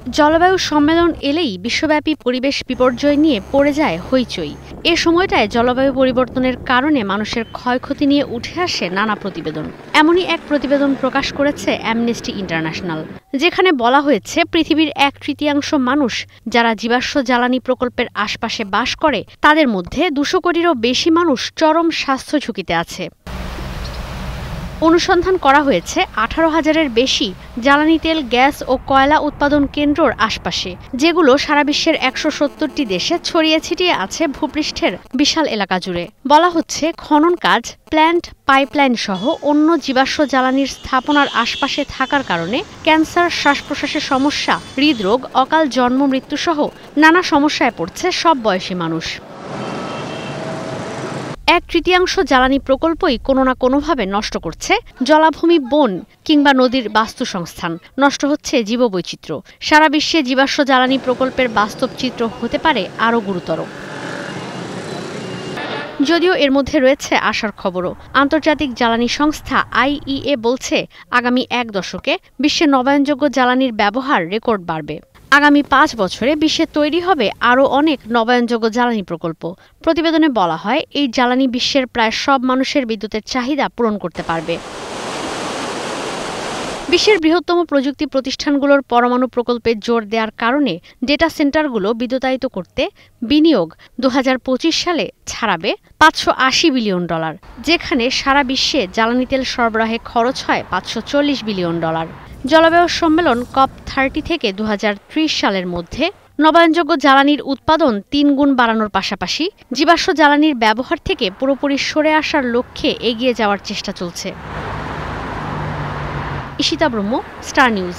জলবায়ু সম্মেলন এলেই বিশ্বব্যাপী পরিবেশ বিপর্যয় নিয়ে পড়ে যায় হইচই। এ সময়টায় জলবায়ু পরিবর্তনের কারণে মানুষের ক্ষয়ক্ষতি নিয়ে উঠে আসে নানা প্রতিবেদন। এমনই এক প্রতিবেদন প্রকাশ করেছে অ্যামনেস্টি ইন্টারন্যাশনাল, যেখানে বলা হয়েছে পৃথিবীর 1/3 মানুষ যারা জীবাশ্ম জ্বালানি প্রকল্পের আশপাশে বাস করে, তাদের মধ্যে 200 কোটিরও বেশি মানুষ চরম স্বাস্থ্য ঝুঁকিতে আছে। অনুসন্ধান করা হয়েছে 18,000-এর বেশি জ্বালানি তেল, গ্যাস ও কয়লা উৎপাদন কেন্দ্রর আশপাশে, যেগুলো সারা বিশ্বের 170টি দেশে ছড়িয়ে ছিটিয়ে আছে ভূপৃষ্ঠের বিশাল এলাকা জুড়ে। বলা হচ্ছে খনন কাজ, প্ল্যান্ট, পাইপলাইন সহ অন্য জীবাশ্ম জ্বালানির স্থাপনার আশপাশে থাকার কারণে ক্যান্সার, শ্বাস-প্রশ্বাসের সমস্যা, হৃদরোগ, অকাল জন্ম মৃত্যু সহ নানা সমস্যায় পড়ছে সব বয়সী মানুষ। 1/3 জ্বালানি প্রকল্পই কোনো না কোনোভাবে নষ্ট করছে জলাভূমি, বন কিংবা নদীর বাস্তুসংস্থান, নষ্ট হচ্ছে জীববৈচিত্র্য। সারা বিশ্বে জীবাশ্ম জ্বালানি প্রকল্পের বাস্তব চিত্র হতে পারে আরও গুরুতর। যদিও এর মধ্যে রয়েছে আশার খবরও। আন্তর্জাতিক জ্বালানি সংস্থা IEA বলছে, আগামী 1 দশকে বিশ্বে নবায়নযোগ্য জ্বালানির ব্যবহার রেকর্ড বাড়বে। আগামী 5 বছরে বিশ্বে তৈরি হবে আরও অনেক নবায়নযোগ্য জ্বালানি প্রকল্প। প্রতিবেদনে বলা হয়, এই জ্বালানি বিশ্বের প্রায় সব মানুষের বিদ্যুতের চাহিদা পূরণ করতে পারবে। বিশ্বের বৃহত্তম প্রযুক্তি প্রতিষ্ঠানগুলোর পরমাণু প্রকল্পে জোর দেওয়ার কারণে ডেটা সেন্টারগুলো বিদ্যুতায়িত করতে বিনিয়োগ 2025 সালে ছাড়াবে $580 বিলিয়ন, যেখানে সারা বিশ্বে জ্বালানি তেল সরবরাহে খরচ হয় $540 বিলিয়ন। জলবায়ু সম্মেলন COP30 থেকে 2030 সালের মধ্যে নবায়নযোগ্য জ্বালানির উৎপাদন 3 গুণ বাড়ানোর পাশাপাশি জীবাশ্ম জ্বালানির ব্যবহার থেকে পুরোপুরি সরে আসার লক্ষ্যে এগিয়ে যাওয়ার চেষ্টা চলছে। ঈশিতা ব্রহ্ম, স্টার নিউজ।